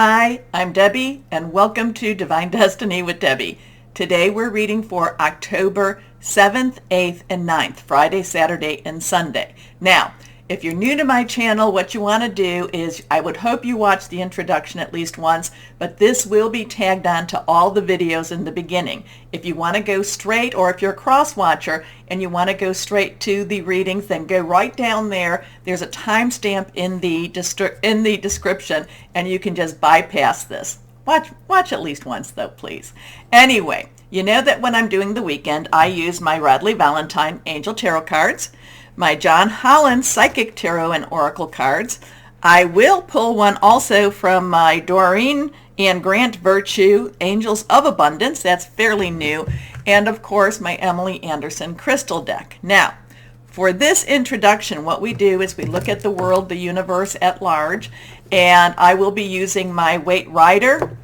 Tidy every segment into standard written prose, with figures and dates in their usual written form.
Hi, I'm Debbie, and welcome to Divine Destiny with Debbie. Today we're reading for October 7th, 8th, and 9th, Friday, Saturday, and Sunday. Now, if you're new to my channel, what you want to do is, I would hope you watch the introduction at least once, but this will be tagged on to all the videos in the beginning. If you want to go straight, or if you're a cross-watcher and you want to go straight to the readings, then go right down there. There's a timestamp in the description, and you can just bypass this. Watch at least once though, please. Anyway, you know that when I'm doing the weekend, I use my Radley Valentine Angel Tarot cards, my John Holland Psychic Tarot and Oracle cards. I will pull one also from my Doreen and Grant Virtue Angels of Abundance. That's fairly new. And of course, my Emily Anderson Crystal deck. Now, for this introduction, what we do is we look at the world, the universe at large, and I will be using my Waite Rider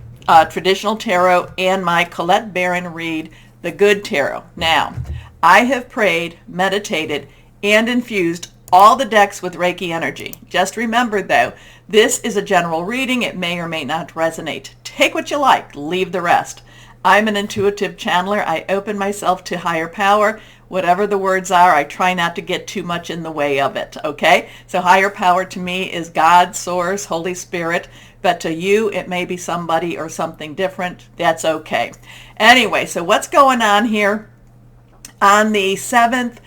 Traditional Tarot and my Colette Baron Reed The Good Tarot. Now, I have prayed, meditated, and infused all the decks with Reiki energy. Just remember though, this is a general reading. It may or may not resonate. Take what you like, leave the rest. I'm an intuitive channeler. I open myself to higher power. Whatever the words are, I try not to get too much in the way of it, okay? So higher power to me is God, Source, Holy Spirit, but to you, it may be somebody or something different. That's okay. Anyway, so what's going on here on the 7th?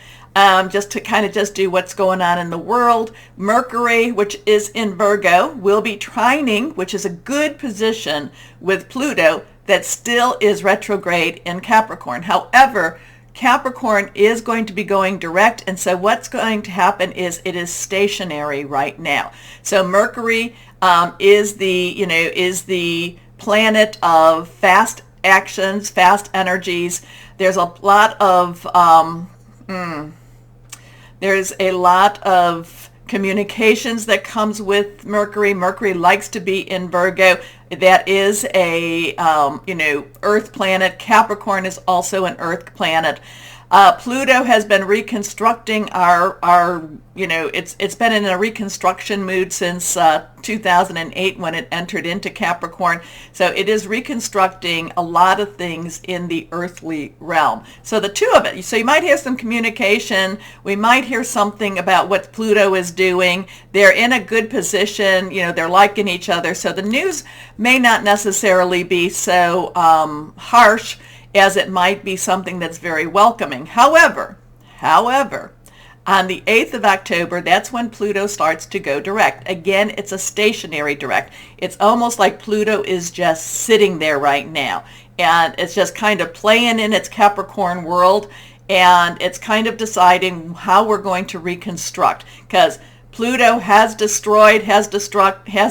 Just to kind of just do what's going on in the world. Mercury, which is in Virgo, will be trining, which is a good position with Pluto that still is retrograde in Capricorn. However, Capricorn is going to be going direct, and so what's going to happen is it is stationary right now. So Mercury is the planet of fast actions, fast energies. There's a lot of communications that comes with Mercury. Mercury likes to be in Virgo. That is a Earth planet. Capricorn is also an Earth planet. Pluto has been reconstructing it's been in a reconstruction mood since 2008 when it entered into Capricorn. So it is reconstructing a lot of things in the earthly realm. So the two of it, so you might hear some communication. We might hear something about what Pluto is doing. They're in a good position. They're liking each other. So the news may not necessarily be so harsh as it might be something that's very welcoming. However, on the 8th of October, that's when Pluto starts to go direct. Again, it's a stationary direct. It's almost like Pluto is just sitting there right now, and it's just kind of playing in its Capricorn world, and it's kind of deciding how we're going to reconstruct, because Pluto has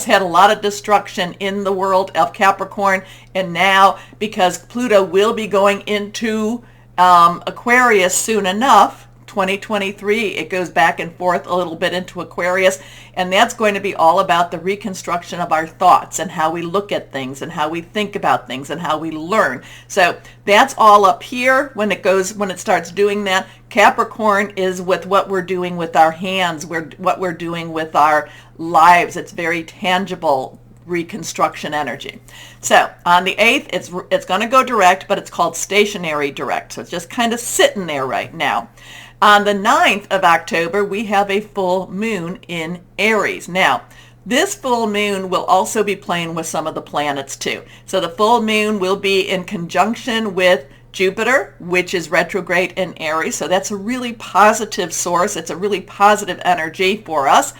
had a lot of destruction in the world of Capricorn, and now because Pluto will be going into Aquarius soon enough, 2023, it goes back and forth a little bit into Aquarius, and that's going to be all about the reconstruction of our thoughts and how we look at things and how we think about things and how we learn. So that's all up here when it starts doing that. Capricorn is with what we're doing with our hands, what we're doing with our lives. It's very tangible reconstruction energy. So on the 8th, it's going to go direct, but it's called stationary direct. So it's just kind of sitting there right now. On the 9th of October, we have a full moon in Aries. Now, this full moon will also be playing with some of the planets too. So the full moon will be in conjunction with Jupiter, which is retrograde in Aries. So that's a really positive source. It's a really positive energy for us.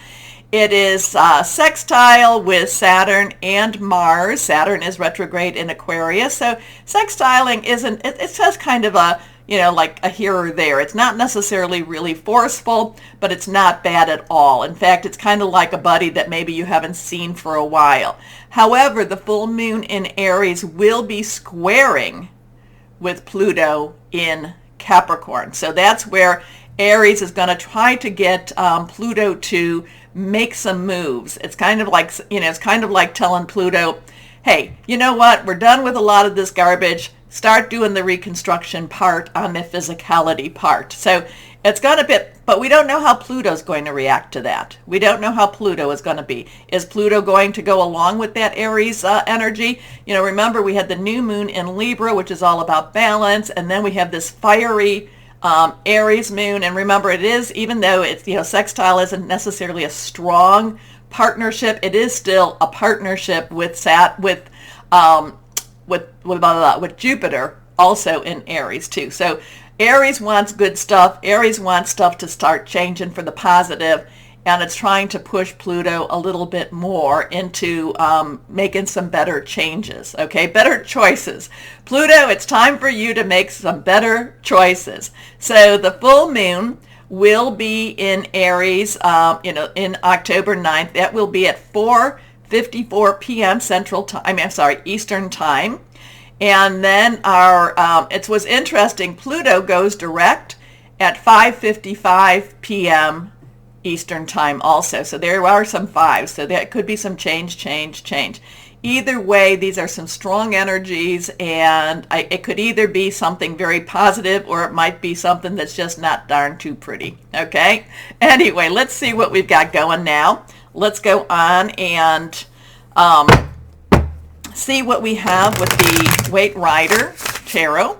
It is sextile with Saturn and Mars. Saturn is retrograde in Aquarius. So sextiling it's just kind of a, like a here or there. It's not necessarily really forceful, but it's not bad at all. In fact, it's kind of like a buddy that maybe you haven't seen for a while. However, the full moon in Aries will be squaring with Pluto in Capricorn. So that's where Aries is going to try to get Pluto to make some moves. It's kind of like telling Pluto, hey, you know what? We're done with a lot of this garbage. Start doing the reconstruction part on the physicality part. So It's going to be, but we don't know how Pluto's going to react to that. We don't know how Pluto is going to be. Is Pluto going to go along with that Aries energy? You know, remember we had the new moon in Libra, which is all about balance, and then we have this fiery Aries moon. And remember, it is, even though it's, you know, sextile isn't necessarily a strong partnership, it is still a partnership with Jupiter also in Aries too. So Aries wants good stuff. Aries wants stuff to start changing for the positive, and it's trying to push Pluto a little bit more into making some better changes, okay? Better choices. Pluto, it's time for you to make some better choices. So the full moon will be in Aries, in October 9th. That will be at 4:54 p.m. Eastern Time. And then it was interesting, Pluto goes direct at 5:55 p.m. Eastern Time also. So there are some fives. So that could be some change. Either way, these are some strong energies, and it could either be something very positive or it might be something that's just not darn too pretty. Okay? Anyway, let's see what we've got going now. Let's go on and see what we have with the Waite Rider Tarot.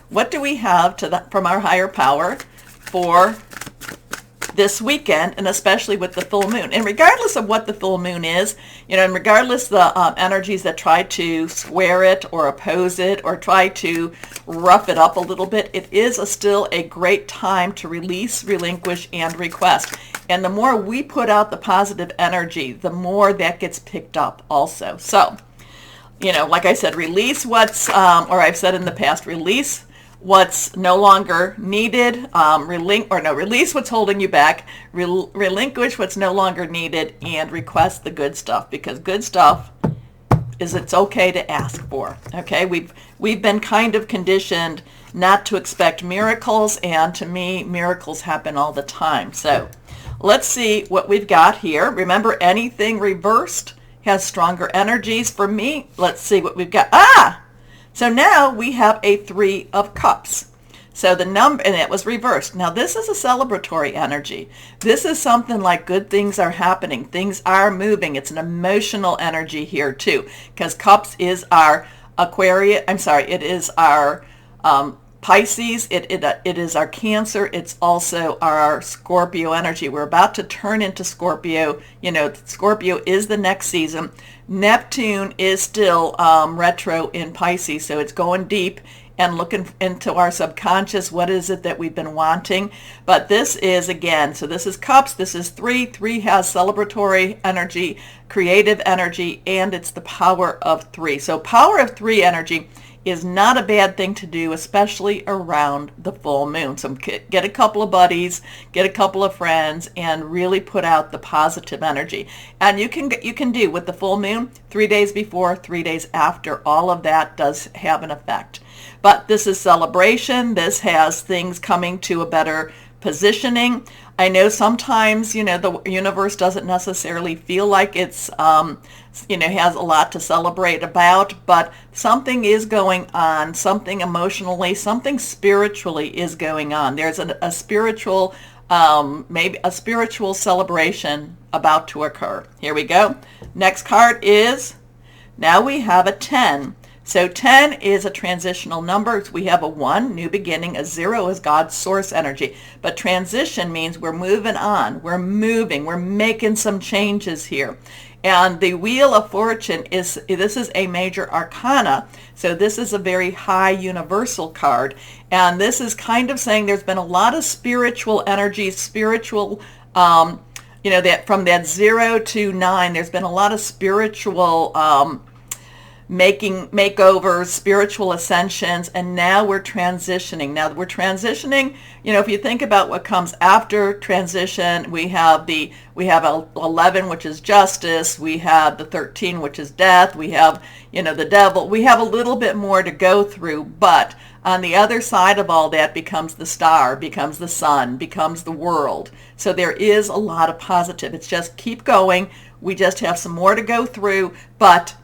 What do we have from our higher power for this weekend, and especially with the full moon? And regardless of what the full moon is, and regardless the energies that try to square it or oppose it or try to rough it up a little bit, it is still a great time to release, relinquish, and request. And the more we put out the positive energy, the more that gets picked up also. So, like I said, release what's, or I've said in the past, release what's no longer needed, release what's holding you back, relinquish what's no longer needed, and request the good stuff, because good stuff it's okay to ask for. Okay, we've been kind of conditioned not to expect miracles, and to me, miracles happen all the time. So let's see what we've got here. Remember, anything reversed has stronger energies. For me, let's see what we've got. So now we have a 3 of Cups. So the number, and it was reversed. Now this is a celebratory energy. This is something like good things are happening. Things are moving. It's an emotional energy here too, because Cups is our it is our Pisces, it is our Cancer, it's also our Scorpio energy. We're about to turn into Scorpio. Scorpio is the next season. Neptune is still retro in Pisces, so it's going deep and looking into our subconscious. What is it that we've been wanting? But this is, again, so this is Cups, this is 3. 3 has celebratory energy, creative energy, and it's the power of 3. So power of 3 energy is not a bad thing to do, especially around the full moon. So get a couple of buddies, get a couple of friends, and really put out the positive energy. And you can do with the full moon 3 days before, 3 days after. All of that does have an effect. But this is celebration. This has things coming to a better positioning. I know sometimes, the universe doesn't necessarily feel like it's, has a lot to celebrate about, but something is going on, something emotionally, something spiritually is going on. There's a spiritual, maybe a spiritual celebration about to occur. Here we go. Next card is, now we have a 10. So 10 is a transitional number. We have a 1, new beginning. A 0 is God's source energy. But transition means we're moving on. We're moving. We're making some changes here. And the Wheel of Fortune this is a major arcana. So this is a very high universal card. And this is kind of saying there's been a lot of spiritual energy, that from that 0 to 9, there's been a lot of spiritual makeovers, spiritual ascensions, and now we're transitioning. If you think about what comes after transition, we have 11, which is justice, we have the 13, which is death, we have, the devil. We have a little bit more to go through, but on the other side of all that becomes the star, becomes the sun, becomes the world. So there is a lot of positive. It's just keep going. We just have some more to go through, but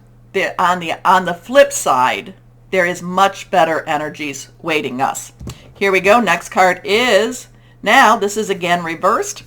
on the flip side, there is much better energies waiting us. Here we go. Next card is Now, this is again reversed.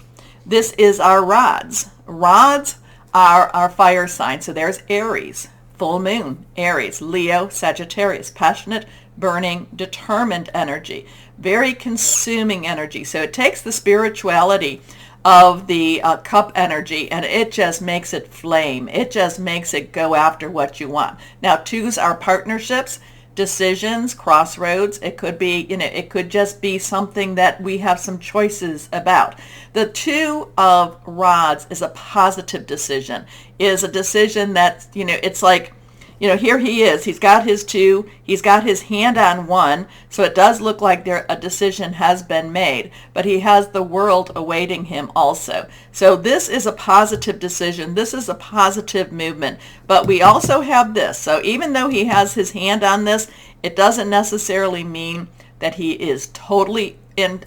This is our rods. Rods are our fire sign. So there's Aries, full moon, Aries, Leo, Sagittarius, passionate, burning, determined energy, very consuming energy. So it takes the spirituality of the cup energy and it just makes it flame. It just makes it go after what you want. Now, twos are partnerships, decisions, crossroads. It could be, it could just be something that we have some choices about. The two of rods is a positive decision, is a decision that, it's like, here he is. He's got his two. He's got his hand on one. So it does look like a decision has been made. But he has the world awaiting him also. So this is a positive decision. This is a positive movement. But we also have this. So even though he has his hand on this, it doesn't necessarily mean that he is totally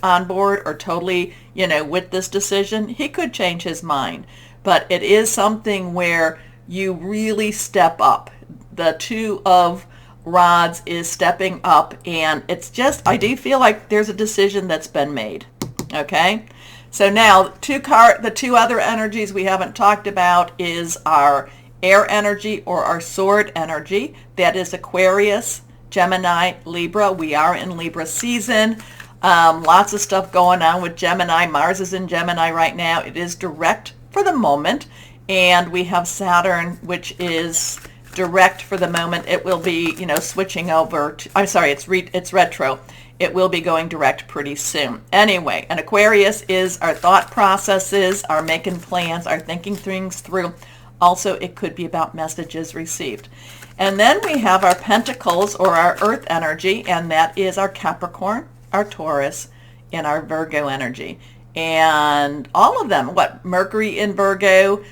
on board or totally, with this decision. He could change his mind. But it is something where you really step up. The two of rods is stepping up, and it's just, I do feel like there's a decision that's been made. Okay, so now the two other energies we haven't talked about is our air energy or our sword energy. That is Aquarius, Gemini, Libra. We are in Libra season. Lots of stuff going on with Gemini. Mars is in Gemini right now. It is direct for the moment, and we have Saturn, which is direct for the moment. It will be, switching over to, I'm sorry, it's retro. It will be going direct pretty soon. Anyway, an Aquarius is our thought processes, our making plans, our thinking things through. Also, it could be about messages received. And then we have our Pentacles or our earth energy, and that is our Capricorn, our Taurus, and our Virgo energy. And all of them, Mercury in Virgo,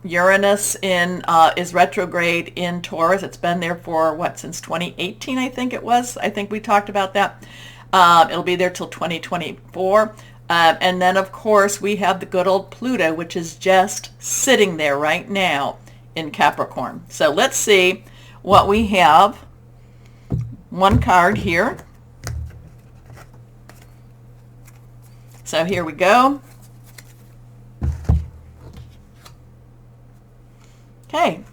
Uranus is retrograde in Taurus. It's been there for since 2018, I think it was. I think we talked about that. It'll be there till 2024. And then, of course, we have the good old Pluto, which is just sitting there right now in Capricorn. So let's see what we have. One card here. So here we go. Okay,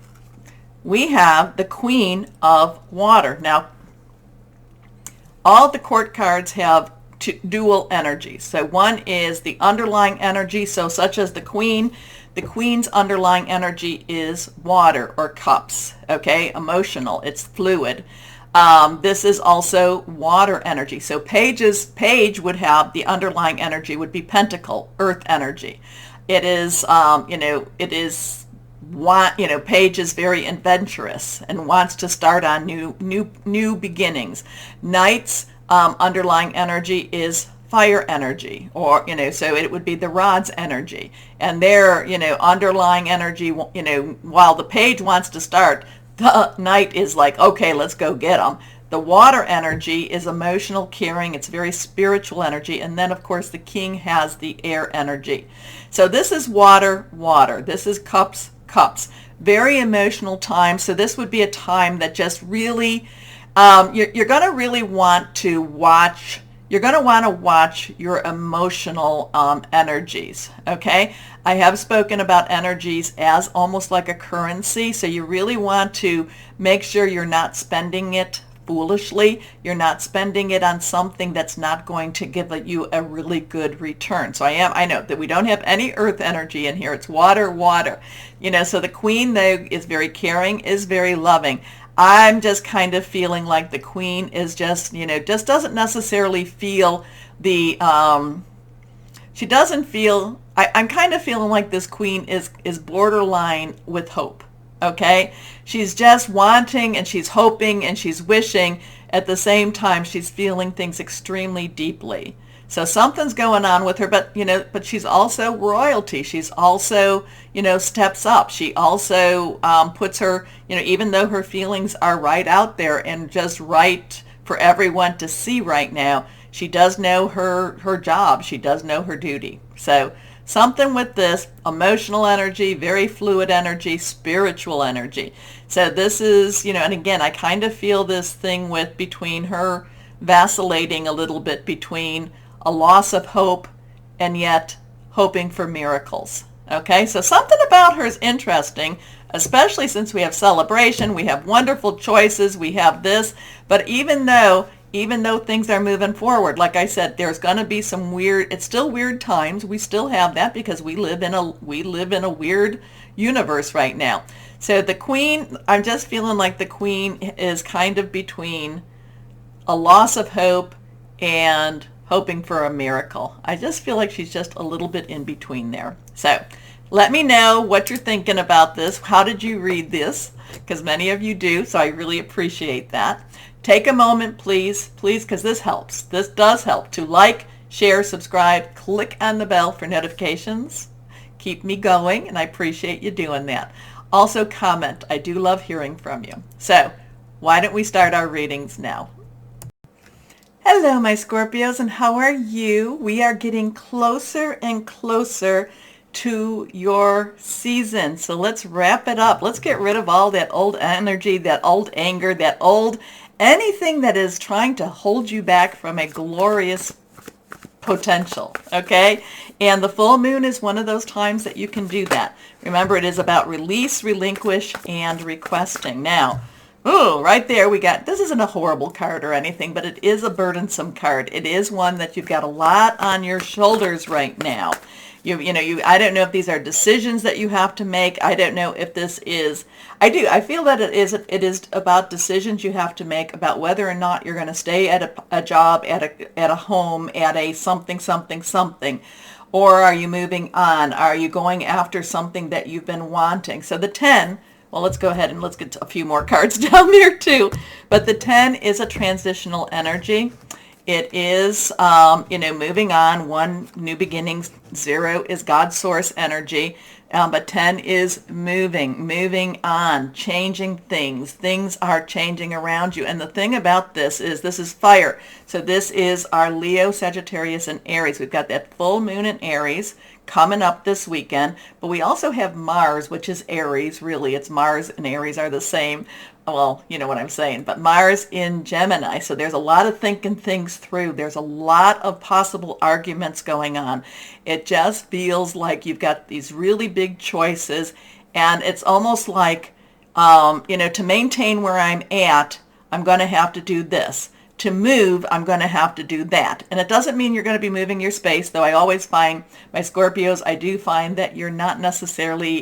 we have the Queen of Water. Now, all the court cards have dual energies. So one is the underlying energy, so such as the Queen. The Queen's underlying energy is water or cups, okay, emotional, it's fluid. This is also water energy. So Page would have the underlying energy would be Pentacle, earth energy. It is, Page is very adventurous and wants to start on new beginnings. Knight's underlying energy is fire energy, or so it would be the rod's energy, and their underlying energy. While the Page wants to start, the Knight is like, okay, let's go get them. The water energy is emotional, caring. It's very spiritual energy. And then, of course, the King has the air energy. So this is water. This is cups. Very emotional time. So this would be a time that just really, you're going to really want to watch. You're going to want to watch your emotional energies, okay? I have spoken about energies as almost like a currency, so you really want to make sure you're not spending it foolishly. You're not spending it on something that's not going to give you a really good return. So I know that we don't have any earth energy in here. It's water. So the Queen, though, is very caring, is very loving. I'm just kind of feeling like the Queen is just, just doesn't necessarily feel the, she doesn't feel, I'm kind of feeling like this Queen is borderline with hope, okay? She's just wanting and she's hoping and she's wishing. At the same time, she's feeling things extremely deeply. So something's going on with her, but she's also royalty. She's also, steps up. She also puts her, even though her feelings are right out there and just right for everyone to see right now, she does know her job. She does know her duty. So something with this emotional energy, very fluid energy, spiritual energy. So this is, and again, I kind of feel this thing between her vacillating a little bit between a loss of hope, and yet hoping for miracles. Okay, so something about her is interesting, especially since we have celebration, we have wonderful choices, we have this, but even though things are moving forward, like I said, there's going to be some weird, it's still weird times. We still have that because we live in a weird universe right now. So the Queen, I'm just feeling like the Queen is kind of between a loss of hope and hoping for a miracle. I just feel like she's just a little bit in between there. So let me know what you're thinking about this. How did you read this? Because many of you do, so I really appreciate that. Take a moment, please, because this helps. This does help to like, share, subscribe, click on the bell for notifications. Keep me going, and I appreciate you doing that. Also comment. I do love hearing from you. So why don't we start our readings now? Hello, my Scorpios, and how are you? We are getting closer and closer to your season. So let's wrap it up. Let's get rid of all that old energy, that old anger, that old anything that is trying to hold you back from a glorious potential, okay? And the full moon is one of those times that you can do that. Remember, it is about release, relinquish, and requesting. Now, ooh, right there we got, this isn't a horrible card or anything, but it is a burdensome card. It is one that you've got a lot on your shoulders right now. I don't know if these are decisions that you have to make. I don't know if this is, I feel that it is about decisions you have to make about whether or not you're going to stay at a job, at a home, at a something, or are you moving on? Are you going after something that you've been wanting? So the 10, well, let's go ahead and let's get a few more cards down there too. But the 10 is a transitional energy. It is, moving on. 1, new beginnings. 0 is God's source energy. But 10 is moving on, changing things. Things are changing around you. And the thing about this is fire. So this is our Leo, Sagittarius, and Aries. We've got that full moon in Aries coming up this weekend. But we also have Mars, which is Aries. Really, it's Mars and Aries are the same. Well, you know what I'm saying, but Mars in Gemini. So there's a lot of thinking things through. There's a lot of possible arguments going on. It just feels like you've got these really big choices, and it's almost like, to maintain where I'm at, I'm going to have to do this. To move, I'm going to have to do that. And it doesn't mean you're going to be moving your space, though I always find, my Scorpios, I do find that you're not necessarily,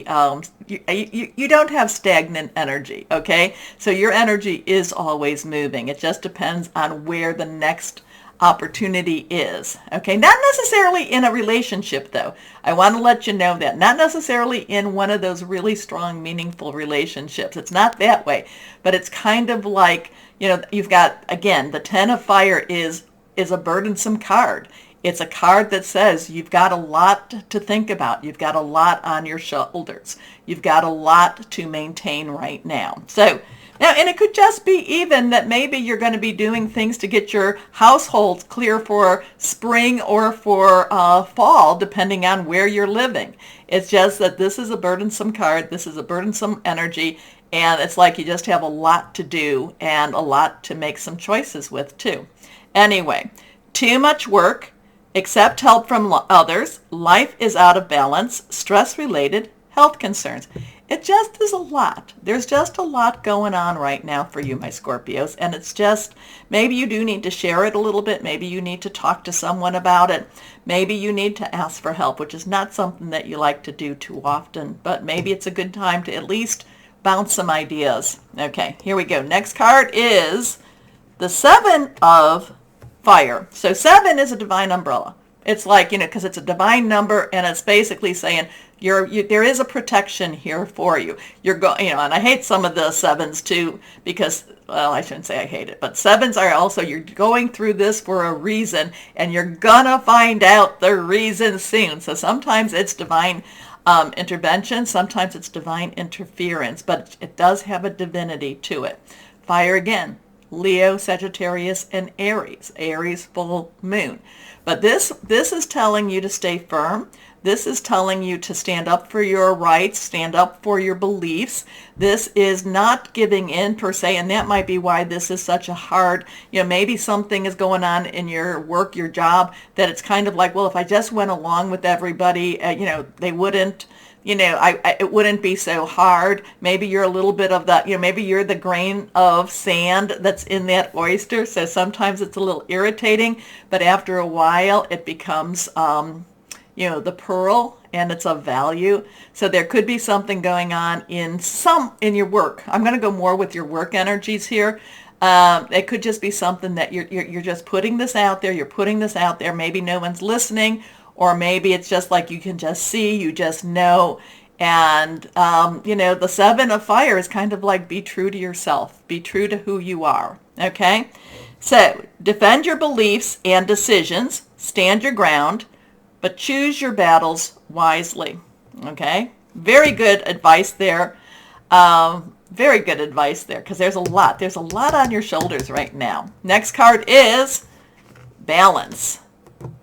you don't have stagnant energy, okay? So your energy is always moving. It just depends on where the next opportunity is, okay? Not necessarily in a relationship, though. I want to let you know that. Not necessarily in one of those really strong, meaningful relationships. It's not that way. But it's kind of like, you've got, again, the 10 of fire is a burdensome card. It's a card that says you've got a lot to think about. You've got a lot on your shoulders. You've got a lot to maintain right now. So now, and it could just be even that maybe you're going to be doing things to get your household clear for spring or for fall, depending on where you're living. It's just that this is a burdensome card. This is a burdensome energy. And it's like you just have a lot to do and a lot to make some choices with too. Anyway, too much work, accept help from others, life is out of balance, stress-related, health concerns. It just is a lot. There's just a lot going on right now for you, my Scorpios. And it's just, maybe you do need to share it a little bit. Maybe you need to talk to someone about it. Maybe you need to ask for help, which is not something that you like to do too often. But maybe it's a good time to at least bounce some ideas. Okay, here we go. Next card is the 7 of fire. So 7 is a divine umbrella. It's like, because it's a divine number, and it's basically saying there is a protection here for you. You're going, and I hate some of the 7s too, because, well, I shouldn't say I hate it, but 7s are also, you're going through this for a reason, and you're gonna find out the reason soon. So sometimes it's divine intervention, sometimes it's divine interference, but it does have a divinity to it. Fire again, Leo, Sagittarius, and Aries. Aries full moon. But this is telling you to stay firm. This is telling you to stand up for your rights, stand up for your beliefs. This is not giving in per se, and that might be why this is such a hard, maybe something is going on in your work, your job, that it's kind of like, well, if I just went along with everybody, they wouldn't, it wouldn't be so hard. Maybe you're a little bit of that, maybe you're the grain of sand that's in that oyster. So sometimes it's a little irritating, but after a while it becomes, the pearl, and it's of value. So there could be something going on in your work. I'm going to go more with your work energies here. It could just be something that you're just putting this out there. You're putting this out there. Maybe no one's listening, or maybe it's just like you can just see, you just know. And, the 7 of fire is kind of like, be true to yourself. Be true to who you are. Okay? So defend your beliefs and decisions. Stand your ground, but choose your battles wisely. Okay? Very good advice there. Very good advice there, because there's a lot on your shoulders right now. Next card is balance.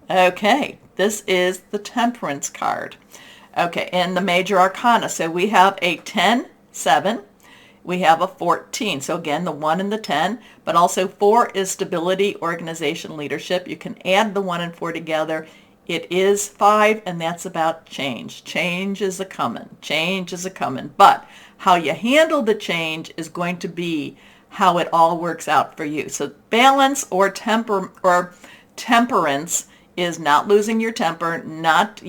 Okay, this is the Temperance card. Okay, and the major arcana. So we have a 10, 7. We have a 14. So again, the 1 and the 10, but also 4 is stability, organization, leadership. You can add the 1 and 4 together. It is 5, and that's about change. Change is a-coming. Change is a-coming. But how you handle the change is going to be how it all works out for you. So balance or temperance is not losing your temper, not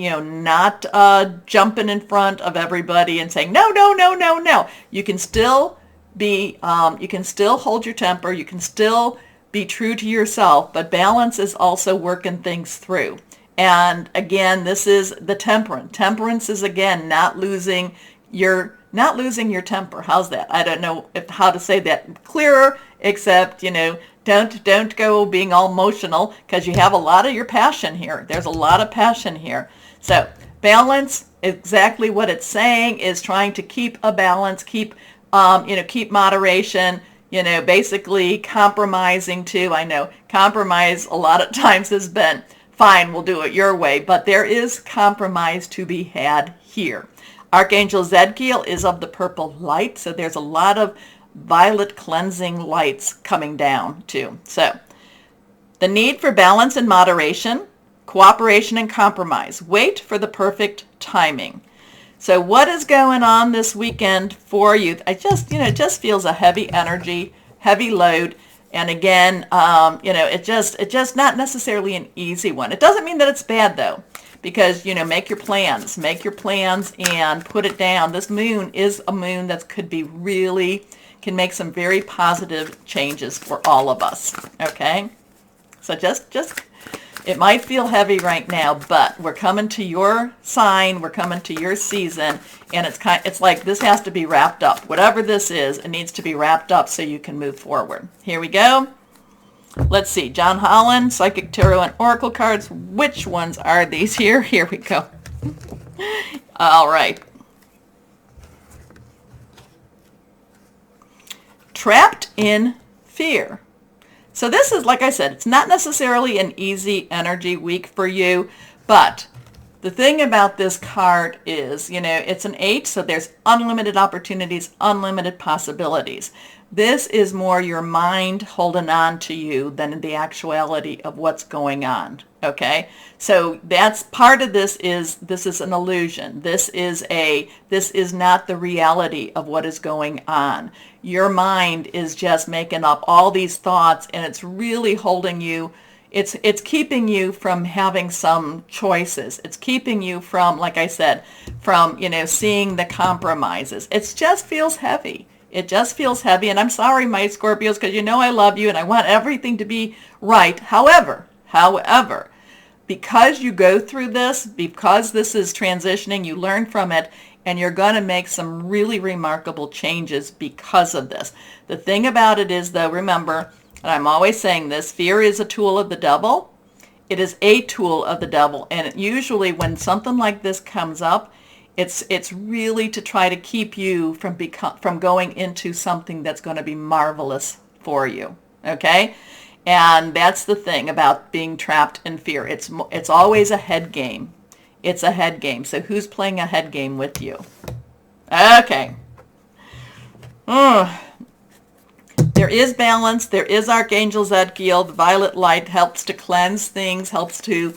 jumping in front of everybody and saying no, no, no, no, no. You can still you can still hold your temper. You can still be true to yourself. But balance is also working things through. And again, this is the temperance. Temperance is, again, not losing your temper. How's that? I don't know how to say that clearer, except, don't go being all emotional, because you have a lot of your passion here. There's a lot of passion here. So balance, exactly what it's saying, is trying to keep a balance, keep moderation, basically compromising too. I know compromise a lot of times has been, fine, we'll do it your way, but there is compromise to be had here. Archangel Zadkiel is of the purple light, so there's a lot of violet cleansing lights coming down too. So the need for balance and moderation, cooperation and compromise. Wait for the perfect timing. So what is going on this weekend for you? It just feels a heavy energy, heavy load. And again, it's just not necessarily an easy one. It doesn't mean that it's bad though, because, make your plans and put it down. This moon is a moon that can make some very positive changes for all of us. Okay. So just, it might feel heavy right now, but we're coming to your sign, we're coming to your season, and it's like this has to be wrapped up. Whatever this is, it needs to be wrapped up so you can move forward. Here we go. Let's see, John Holland, Psychic Tarot and Oracle cards. Which ones are these here? Here we go. All right. Trapped in fear. So this is, like I said, it's not necessarily an easy energy week for you, but the thing about this card is, it's an 8, so there's unlimited opportunities, unlimited possibilities. This is more your mind holding on to you than the actuality of what's going on. Okay, so that's part of this is an illusion. This is not the reality of what is going on. Your mind is just making up all these thoughts, and it's really holding you. It's keeping you from having some choices. It's keeping you from, like I said, from seeing the compromises. It just feels heavy. It just feels heavy, and I'm sorry, my Scorpios, because I love you and I want everything to be right. However, because you go through this, because this is transitioning, you learn from it, and you're going to make some really remarkable changes because of this. The thing about it is, though, remember, and I'm always saying this, fear is a tool of the devil. It is a tool of the devil, and usually when something like this comes up, it's really to try to keep you from going into something that's going to be marvelous for you. Okay? And that's the thing about being trapped in fear. It's always a head game. It's a head game. So who's playing a head game with you? Okay. There is balance. There is Archangel Zadkiel. The violet light helps to cleanse things, helps to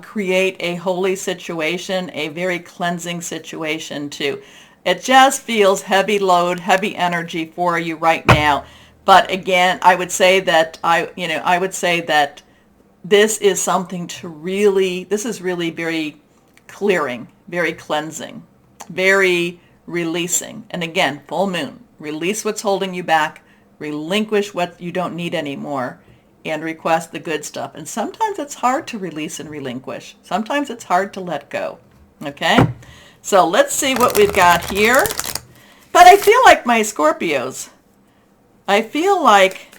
create a holy situation, a very cleansing situation too. It just feels heavy load, heavy energy for you right now. But again, I would say that this is something to really, this is really very clearing, very cleansing, very releasing. And again, full moon, release what's holding you back, relinquish what you don't need anymore, and request the good stuff. And sometimes it's hard to release and relinquish. Sometimes it's hard to let go. Okay? So let's see what we've got here. But I feel like my Scorpios, I feel like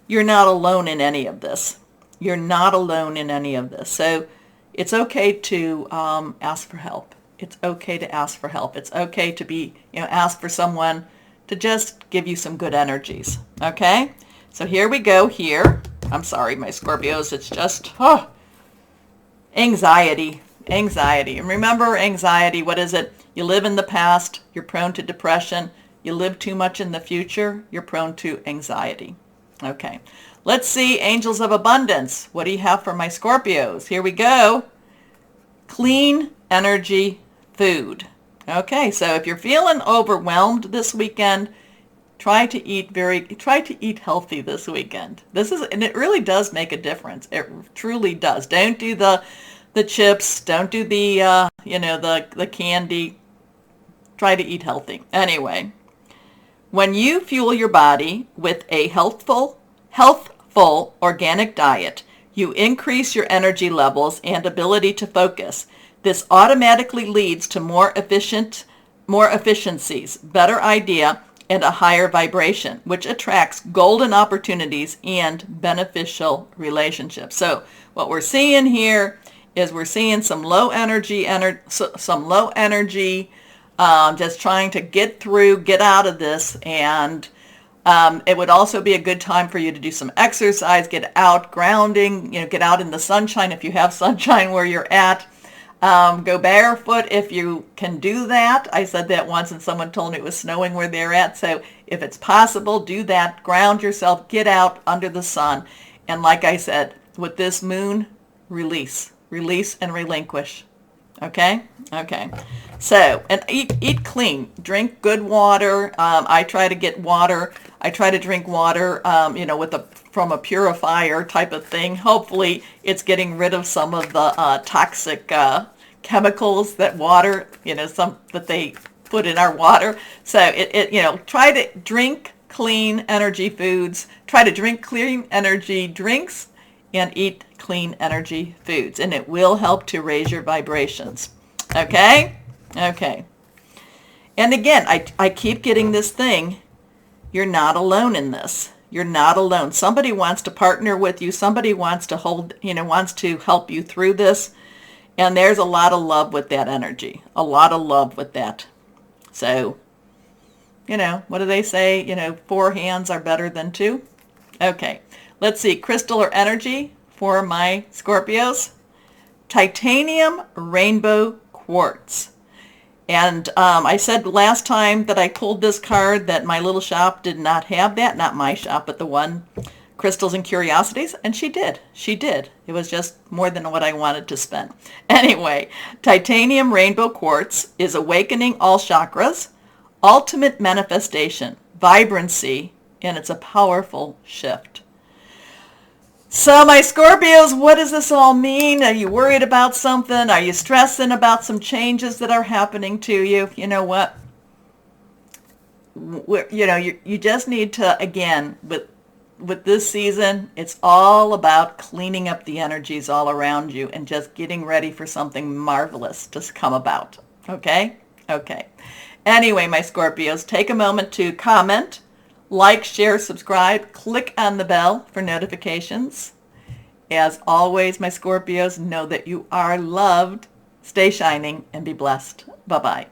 you're not alone in any of this. You're not alone in any of this. So it's okay to ask for help. It's okay to ask for help. It's okay to be, ask for someone to just give you some good energies. Okay? So here we go here. I'm sorry, my Scorpios. It's just, anxiety. Anxiety. And remember, anxiety, what is it? You live in the past, you're prone to depression. You live too much in the future, you're prone to anxiety. Okay. Let's see, Angels of Abundance. What do you have for my Scorpios? Here we go. Clean energy food. Okay, so if you're feeling overwhelmed this weekend, try to eat healthy this weekend. And it really does make a difference. It truly does. Don't do the chips. Don't do the the candy. Try to eat healthy. Anyway, when you fuel your body with a healthful organic diet, you increase your energy levels and ability to focus. This automatically leads to more efficiencies, better idea, and a higher vibration, which attracts golden opportunities and beneficial relationships. So what we're seeing here is we're seeing some low energy, just trying to get out of this. And it would also be a good time for you to do some exercise, get out, grounding, get out in the sunshine if you have sunshine where you're at. Go barefoot if you can do that. I said that once and someone told me it was snowing where they're at. So if it's possible, do that. Ground yourself. Get out under the sun. And like I said, with this moon, release and relinquish. Okay? Okay. So, and eat clean. Drink good water. I try to get water. I try to drink water, from a purifier type of thing. Hopefully it's getting rid of some of the toxic chemicals that water, some that they put in our water. So try to drink clean energy foods, try to drink clean energy drinks, and eat clean energy foods. And it will help to raise your vibrations. Okay? Okay. And again, I keep getting this thing. You're not alone in this. You're not alone. Somebody wants to partner with you. Somebody wants to wants to help you through this. And there's a lot of love with that energy. A lot of love with that. So, what do they say? 4 hands are better than 2. Okay. Let's see. Crystal or energy for my Scorpios. Titanium Rainbow Quartz. And I said last time that I pulled this card that my little shop did not have that. Not my shop, but the one, Crystals and Curiosities. And she did. She did. It was just more than what I wanted to spend. Anyway, Titanium Rainbow Quartz is awakening all chakras, ultimate manifestation, vibrancy, and it's a powerful shift. So my Scorpios, what does this all mean? Are you worried about something? Are you stressing about some changes that are happening to you? You know what? You just need to, again, with this season, it's all about cleaning up the energies all around you and just getting ready for something marvelous to come about. Okay? Okay. Anyway, my Scorpios, take a moment to comment, like, share, subscribe, click on the bell for notifications. As always, my Scorpios, know that you are loved. Stay shining and be blessed. Bye-bye.